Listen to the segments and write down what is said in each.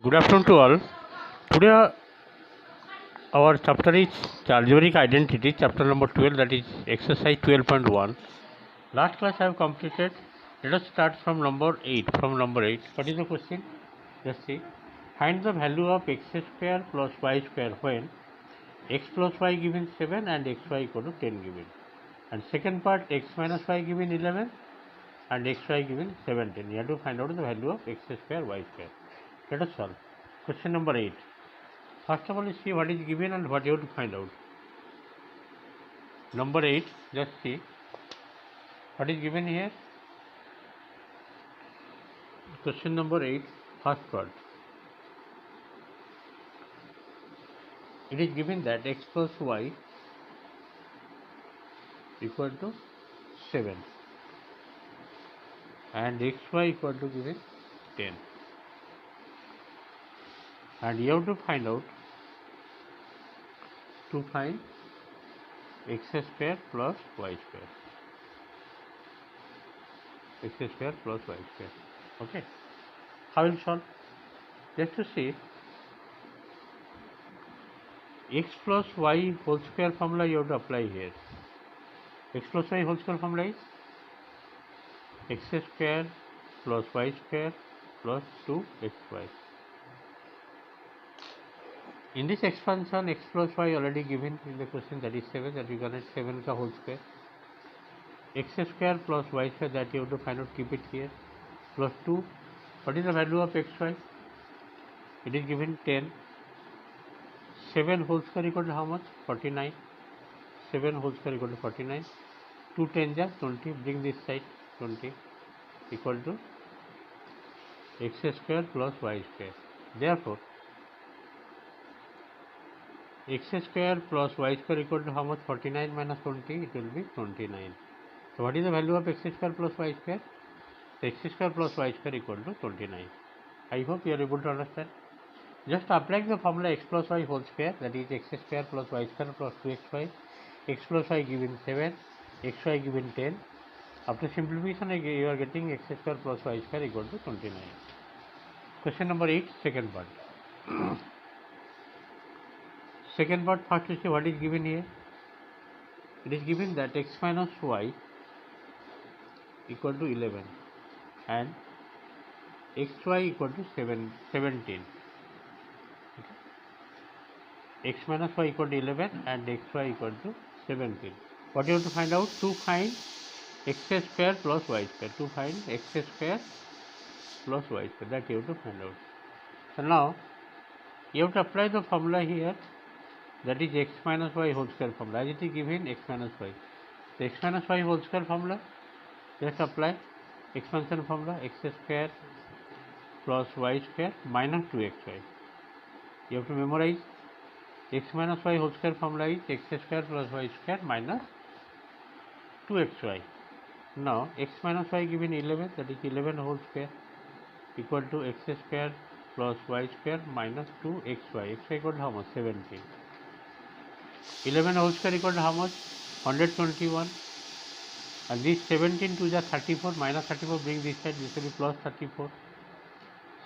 Good afternoon to all. Today our chapter is algebraic identity, chapter number 12, that is exercise 12.1. Last class I have completed. Let us start from number 8. What is the question? Let's see. Find the value of x square plus y square when x plus y given 7 and xy equal to 10 given. And second part, x minus y given 11 and xy given 17. You have to find out the value of x square, y square. Let us solve. Question number 8. First of all, see what is given and what you have to find out. Number 8, just see what is given here. Question number 8, first part. It is given that x plus y equal to 7 and xy equal to given 10. And you have to find out x square plus y square. X square plus y square. Okay. How will solve? Just to see, x plus y whole square formula you have to apply here. X plus y whole square formula is x square plus y square plus 2xy. In this expansion, x plus y already given in the question, that is 7, that we connect 7 ka whole square. X square plus y square, that you have to find out, keep it here, plus 2. What is the value of xy? It is given 10. 7 whole square equal to how much? 49. 7 whole square equal to 49. 2 10 ja 20. Bring this side, 20 equal to x square plus y square. Therefore, x square plus y square equal to how much? 49 minus 20, it will be 29. So what is the value of x square plus y square? So x square plus y square equal to 29. I hope you are able to understand. Just applying the formula x plus y whole square, that is x square plus y square plus 2xy, x plus y given 7, xy given 10. After simplification, you are getting x square plus y square equal to 29. Question number 8, second part. Second part, first you see what is given here. It is given that x minus y equal to 11 and xy equal to 17. Okay. X minus y equal to 11 and xy equal to 17. What you have to find out? To find x square plus y square. To find x square plus y square, that you have to find out. So now you have to apply the formula here, that is x minus y whole square formula, as it is given x minus y. The x minus y whole square formula, just apply expansion formula, x square plus y square minus 2xy. You have to memorize x minus y whole square formula is x square plus y square minus 2xy. Now x minus y given 11, that is 11 whole square equal to x square plus y square minus 2xy. xy equal to how much? 17. 11 whole square equal to how much? 121. And this 17 to the 34, minus 34, bring this side, this will be plus 34.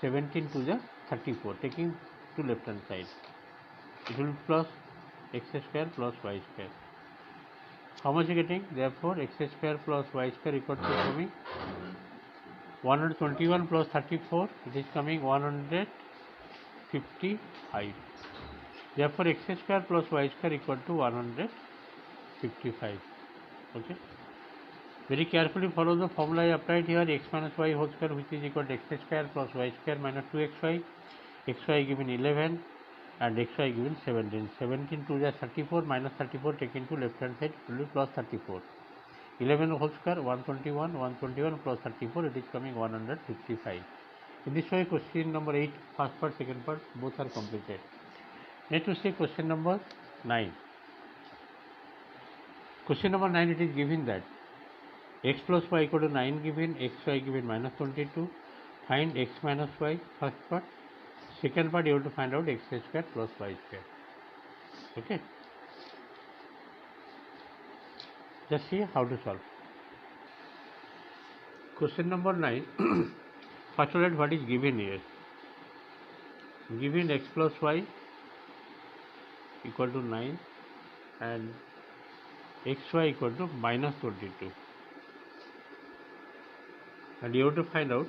17 to the 34, taking to left hand side, it will be plus x square plus y square. How much you getting? Therefore, x square plus y square equal to coming 121 plus 34, it is coming 155. Therefore, x square plus y square equal to 155. Okay. Very carefully follow the formula I applied here, x minus y whole square, which is equal to x square plus y square minus 2xy, xy given 11 and xy given 17. 17 to the 34 minus 34 taken to left hand side, it will be plus 34. 11 whole square 121, 121 plus 34, it is coming 155. In this way, question number 8, first part, second part, both are completed. Next to see question number 9. Question number 9, it is given that x plus y equal to 9 given, xy given minus 22. Find x minus y, first part. Second part, you have to find out x square plus y square. Okay. Just see how to solve. Question number 9. First of all, what is given here? given x plus y equal to 9 and xy equal to minus 22, and you have to find out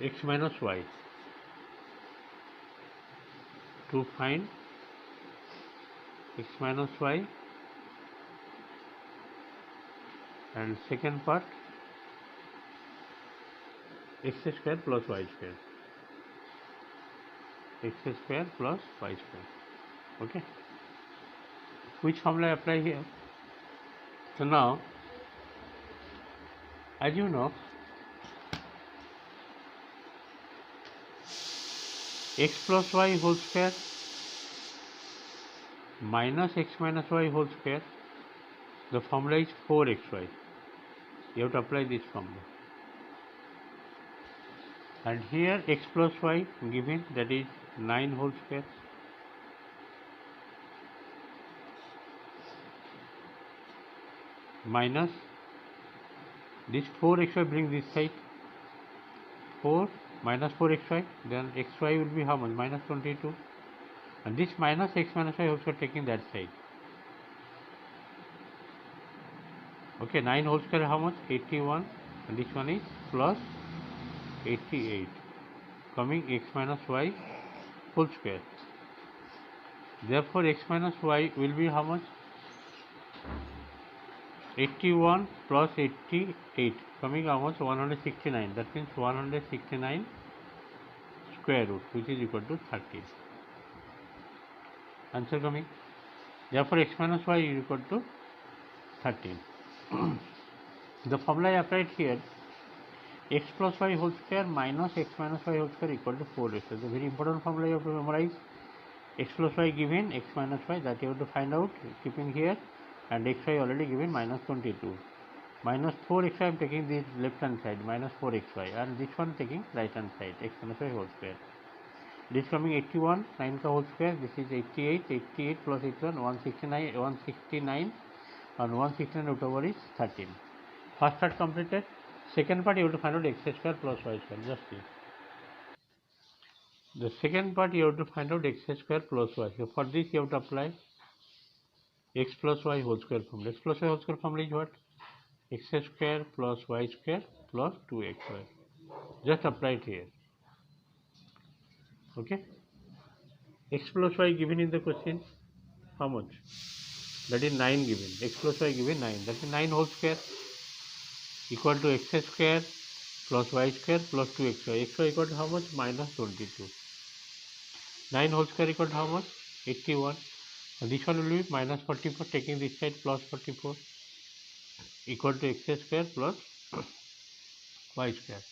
x minus y. To find x minus y, and second part x square plus y square, x square plus y square. Okay, which formula I apply here? So now, as you know, x plus y whole square minus x minus y whole square, the formula is 4xy. You have to apply this formula. And here x plus y given, that is 9 whole square minus this 4xy, bring this side, 4 minus 4xy, then xy will be how much? Minus 22, and this minus x minus y also taking that side. Okay, 9 whole square how much? 81, and this one is plus 88, coming x minus y whole square. Therefore x minus y will be how much? 81 plus 88, coming how much? 169. That means 169 square root, which is equal to 30. Answer coming. Therefore x minus y is equal to 13. The formula I applied here, x plus y whole square minus x minus y whole square equal to 4x. So the very important formula you have to memorize. X plus y given, x minus y, that you have to find out, keeping here, and xy already given minus 22. Minus 4xy I am taking this left hand side, minus 4xy, and this one taking right hand side, x minus y whole square. This coming 81, 9 ka whole square, this is 88, 88 plus 81, 169, and 169 root over is 13. First part completed. Second part you have to find out x square plus y square. Just see. The second part you have to find out x square plus y. So for this you have to apply x plus y whole square formula. X plus y whole square formula is what? X square plus y square plus 2xy. Just apply it here. Okay. X plus y given in the question, how much? That is 9 given. X plus y given 9. That is 9 whole square equal to x square plus y square plus 2xy. xy equal to how much? Minus 22. 9 whole square equal to how much? 81. And this one will be minus 44, taking this side plus 44, equal to x square plus y square.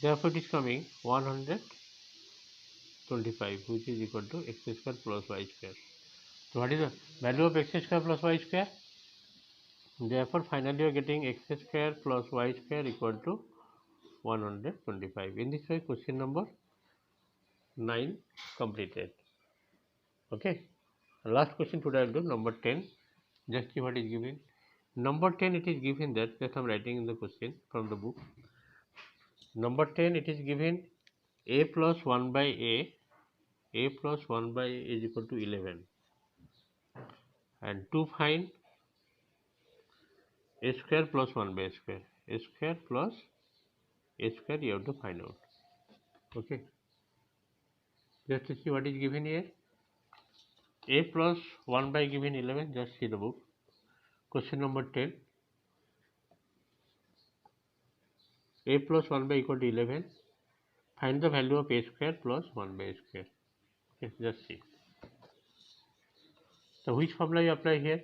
Therefore it is coming 125, which is equal to x square plus y square. So what is the value of x square plus y square? Therefore finally you are getting x square plus y square equal to 125. In this way question number 9 completed. Okay. Last question today I will do number 10. Just see what is given. Number 10 it is given that, just I am writing in the question from the book. Number 10 it is given a plus 1 by a plus 1 by a is equal to 11, and to find a square plus 1 by a square plus a square you have to find out. Okay, just to see what is given here. A plus 1 by given 11, just see the book. Question number 10. A plus 1 by equal to 11. Find the value of a square plus 1 by a square. Okay, just see. So which formula you apply here?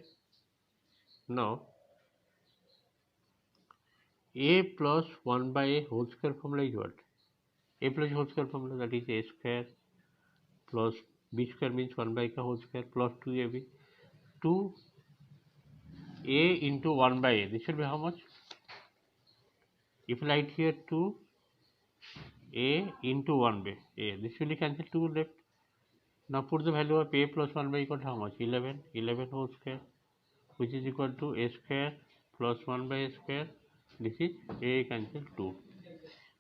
Now a plus 1 by a whole square formula is what? A plus whole square formula, that is a square plus b square means 1 by ka whole square plus 2ab. 2a into 1 by a, this will be how much? If you write here 2a into 1 by a, this will be cancel 2 left. Now put the value of a plus 1 by equal to how much? 11 whole square, which is equal to a square plus 1 by a square. This is a cancel 2.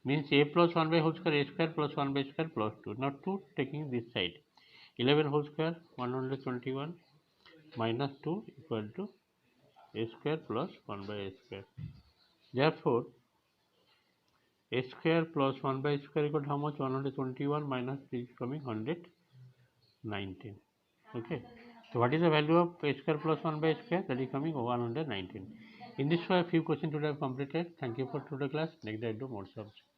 means a plus 1 by whole square, a square plus 1 by square plus 2. Now 2 taking this side. 11 whole square 121 minus 2 equal to a square plus 1 by a square. Therefore, a square plus 1 by square equal to how much? 121 minus 3 is coming 119. Okay. So what is the value of a square plus 1 by square? That is coming 119. In this way, a few questions would have completed. Thank you for today's class. Next day I do more subjects.